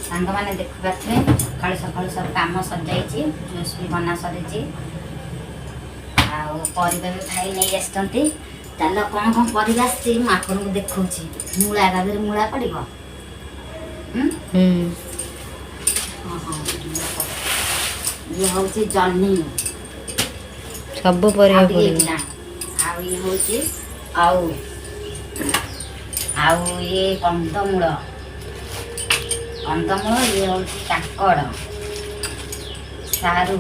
सांग मैंने देखु पारे सकाल सकाल सब कम सजाई जूस भी बना सरी आरिया भी भाई नहीं आसती चल कौन कौन पर आपन को देखा मूला गाधर मूला पड़ ये हूँ जह्नी सब पर ये कंदमूल कंदमूल ये हूँ काकड़ सारू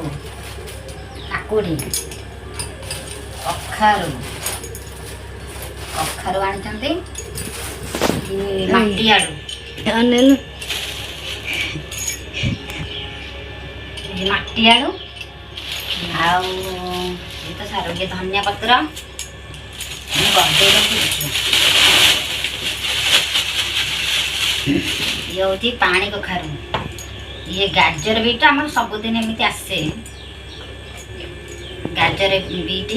काकुड़ी कखारू कखारू आनी माटी आलू माटी आलू ये तो सारू ये धनिया पत्र गदे ये हूँ पानी कखारू ये गाजर बीट आम सबुदिन एमती आसे गाजर बीट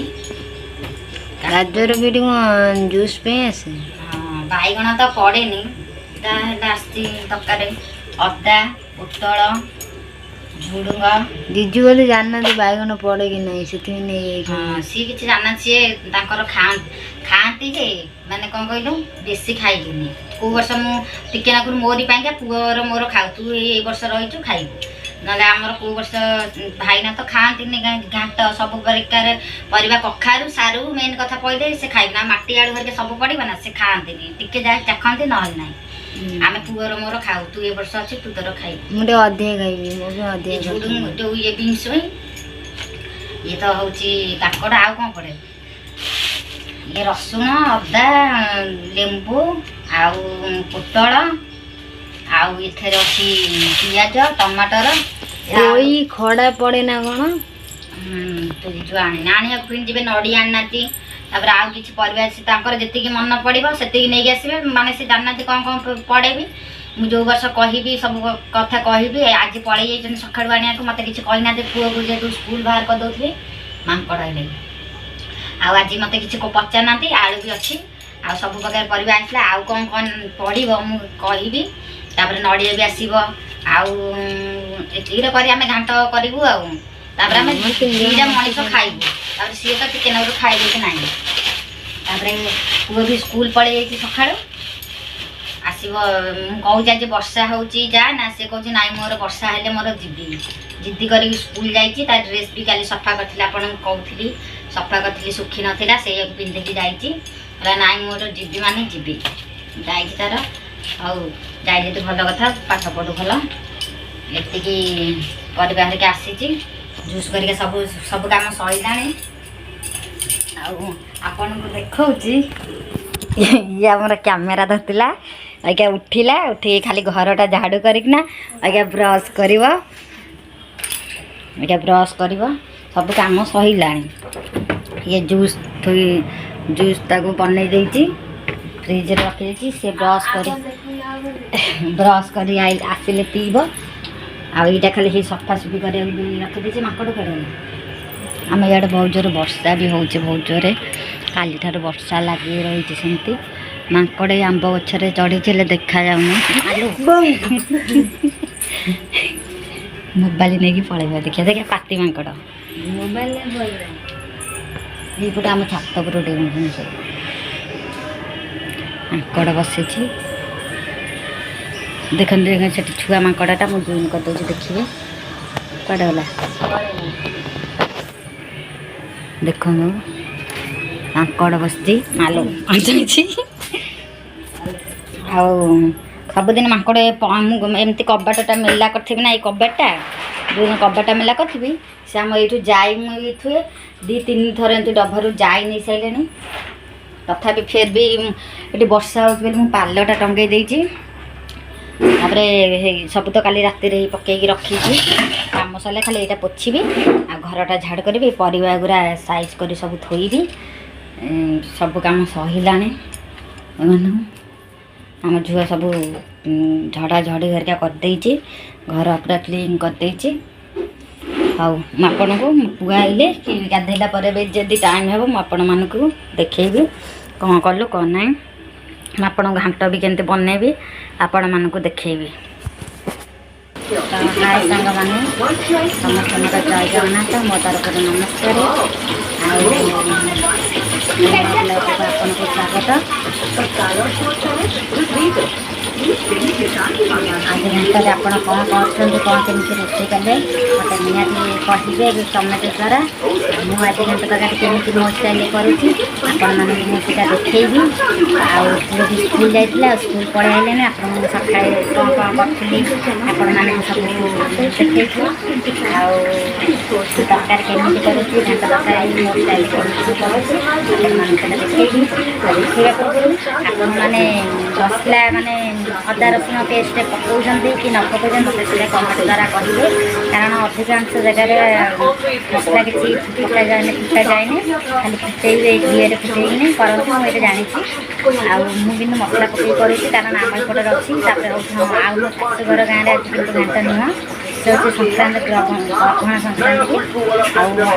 गाजर बीट जूस पे आसे हाँ बैगण तो पड़ेनि तरकारी अदा पोटल झुड़ुंग जीजू बोली जानना बैगण पड़े कि नहीं से हाँ सी कि जाना सी खाती जे मैंने कौन कहलु बेसी खाइबुनि को वर्ष मुझे नाकुर मोरी पाइका पुअर मोर खाऊ तू ये वर्ष रहीचु खाइबु ना आमर को वर्ष भाईना तो खाती घाट सब प्रकार परिवा कखारू सारू मेन कथा कहले से खाइबना माटी आलू हरिके सब पड़े ना से खाती टिके जाए चाखती ना आम पुअर मोर खाऊ तू ये वर्ष अच्छी तू तोर खाइबु मुझे अधिक खाइबी जो ये बीन्स ये तो हूँ काकड़ आउ कौन पड़े ये रसुण अदा लेंबू आउ पोटल आउ इथेर अच्छी पियाज टमाटर कोई खड़ा पड़े ना कौन तो जो आने पुणी जी नड़ी आना तापर आउ किसी परिवार जी मन पड़ो से नहीं आसवे माने से जानना कौन कौन पड़े भी मुझे वर्ष कहि सब कथा कहि आज पड़े जाइए सका आने को मत कि कहना पुआ को जेहतु स्कूल बाहर करदे मांकड़ आइले आज मत कि पचार ना आलू भी अच्छी आ सब प्रकार परिवा आसला आउ कौन कौन पड़ो मुझे तापर नड़िया भी आसब आउे आम घाट करूँ आम दुईटा मनीष खाइबू सी तो टिके नाक खाइबे कि ना पुआ भी स्कूल पड़े जाइए सका आसब मुझे आज वर्षा हो ना सी कह ना मोर वर्षा हेल्ले मोर जीवी जिद्दी कर स्कूल जाइए ड्रेस भी काली सफा करी आपन कहती सफा करी सुखी नाला से पिंधिकी जाइए ना मोर जीवी मान जीवी जाइए तार आई तो भल कथा पाठ पढ़ू भल एति परिवार के आसी जूस करके सब सब कम सईला आपन को देखा ये आमर कैमेरा धरला आज्ञा उठिला उठी खाली घरटा झाड़ू करना आज्ञा ब्रश कर ब्रश कर सब कम सईला ये जूस जूस ताको बन देती फ्रिज रखी से ब्रश कर आसिले पीब आईटा खाली सफासफी कर रखी माकड़ कर आम इे बहुत जोर वर्षा भी हो बहुत जोरे काली ठार वर्षा लगी रही सेमती माकड़ आंब गचरे चढ़ी देखा जाऊनी मोबाइल नहीं पलैया देखिए देखिए पाती माकड़ मोबाइल ये आम छात पर सब माकड़ बसी देखते से छुआ माकड़टा मुझे जूम करदे देखिए कड़े गला देख माकड़ बसी मालो सबुदिन माकड़ एमती कबाटा मेला करी ना ये कबाटा जो कबाटा मेला करी से आम ये जाई मुझे दी तीन थर एमती डभर जाई नहीं सारे तथापि फिर भी ये वर्षा हो पार्लरटा टंगे देती सब तो काली राति पकईकी रखी कम सरले खाली यहाँ पोछी आ घरटा झाड़ करी परिवा गुरा साइज कर सब थोबी सब कम सहिला आम झुआ सब झड़ा झड़ी घरिका करदे घर पूरा क्लीन करदे हाँ मुझे को पुआ आइले कि गाधेला जदि टाइम हे मुझे मानक देखी कौन कलु कौन ना आपण घाट भी केमती बनैबी आपण मानक देखी हाय सांग मैंने समस्त जय जगन्नाथ मो तरफ नमस्कार आपन को स्वागत आज घंटे आप कौन कौन केमी रोषे कले मत निहाती कहे टमेटो द्वारा मुझे आज घंटे तरकारी केमी मो स्टाइल करुँची आपण मैंने मुझे देखी आउ स्कूल जाइए स्कूल पढ़े आए आप सका कौन कौन करी आपण मैंने सब देखी तरकारी केमी करुँची घंटा तरकारी मो स्टाइल देखी देखा पूर्व आपण मैंने मसला माने अदा रसुण पेस्ट पकाउछन्ति कि न पकाउछन् मते से कमेंट द्वारा कहिबे कारण अधिकांश जगह मसला किसी फुटा जाए खाली फुटेबे घीरे फुटेने करते मुझे जानी मुझे मसला पकई करुँच कारण आम एपटे अच्छी आउ मो शाशुघर गाँव में आज कितु घाट नुह से हूँ संक्रांति ग्रहण संक्रांति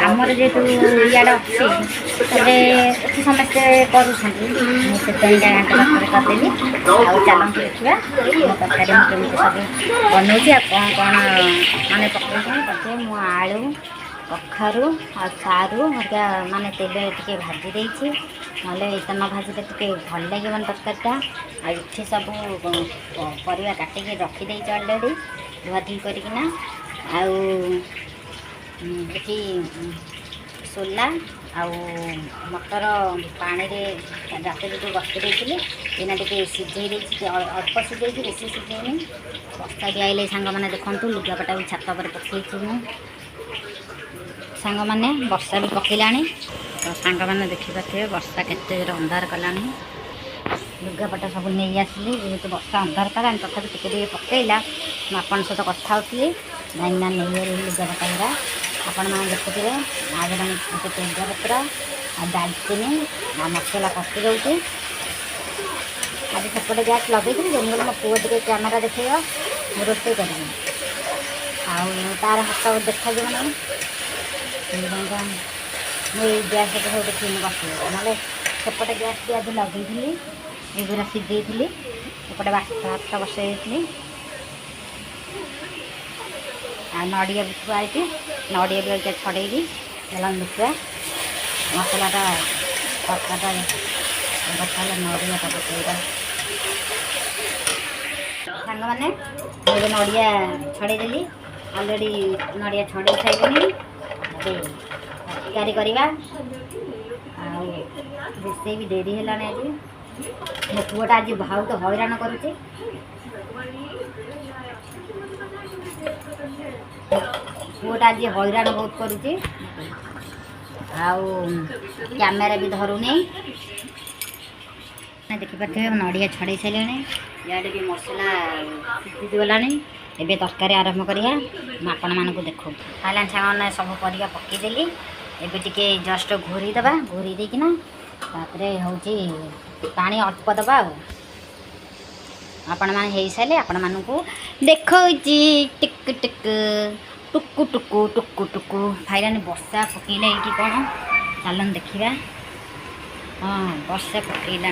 आमर जेहतु इड अच्छी समस्ते करुँच मुझे घाट पाखे करदेली चलते देखा मो तरकारी मुझे सब बनाऊँगी कौन कौन माने पकड़ मु आलू कखारू आ सारू हरिया माने तेल टे भाजी देती ना तो न भाजी टे भल लगे तरकारीटा आठ सब परिवा काटिक रखीदे अलरेडी धुआधुई करना आठी सोला आउ मटर पानी रात जो बसई एना टे सीझे अल्प सीझे बेसी सीझेनी बस्ता भी आइले सांग मैंने देखूँ लुगापटा भी छात पर पकई सांग मैंने वर्षा भी पकईला तो सांग मैंने देखिपे वर्षा केते अंधार कलानी लुगापटा सब नहीं आसली जेहेतु वर्षा अंधार कला तथापि टे पकईला मुझे सहित कथा होती जाइना नहीं लुगापटा गुरा आपण मैंने देखुए आज गोटे तेजपत्र आ दालचीनी आ मसला कषि दूसरी आज सेपटे गैस लगे जंगल मो पुओ टे कैमेरा देखा रोषे करी तार हाथ देखा मुझे गैस सब देखी बस ना सेपटे गैस भी आज लगे एगुरा सीझे एपटे भात बसई नड़िया भी थुआई नड़िया भी छड़ेगी चलन देखा मसलाटा तड़काटा बसाला नड़िया पकड़ा सांग मैंने मुझे नड़िया छड़ेदेली अलरेडी नड़िया छड़े सारे तरकारी करवा रोषे भी डेरी है आज मो पुआटा आज बहुत हैरान करुचे पुआटा आज हैरान बहुत करुचे कैमेरा भी धरुनी देखिपे नड़िया छड़े सारे इे भी मसला सीझीगला एवं तरकारी आरंभ करा आपण मानक देखो खाला छाने सब परिया पकईदेली एवं टे जस्ट घोरीदे घोरी देकिना हूँ पानी अल्प दबा आपण मैंने हो सारे आपण मानक देखो टिक टिक टुकु टुकु टुकु टुकु फाइलानी वर्षा पकईला ये कौन चलन देखा हाँ वर्षा पकईला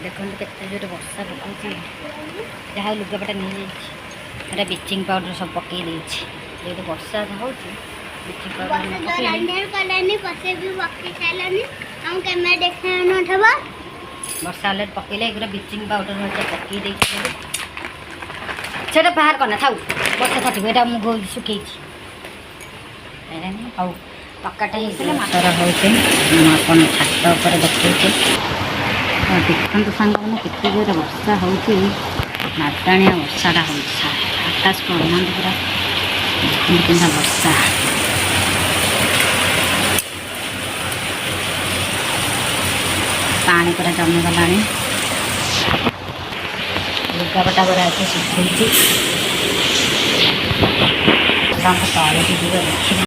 देखो केते जोर वर्षा पकाउची जहाँ लुगापटा नहीं जाए ब्लीचिंग पाउडर सब पकई ये वर्षा हो ब्लीचिंग पाउडर वर्षा अलरेडी पकईला एगुरा ब्लीचिंग पाउडर पकई सेटा बाहर करना था वर्षा छाट यहाँ मुझे सुखी हाउ पक्काटा मटर हो छात पर देखते देखते सांग मैंने केते जोर वर्षा होटाणिया वर्षाटा हो आकाश को अनंत पूरा देखते वर्षा पानी पूरा जमीगला लुगापटा पूरा सुखी तले भी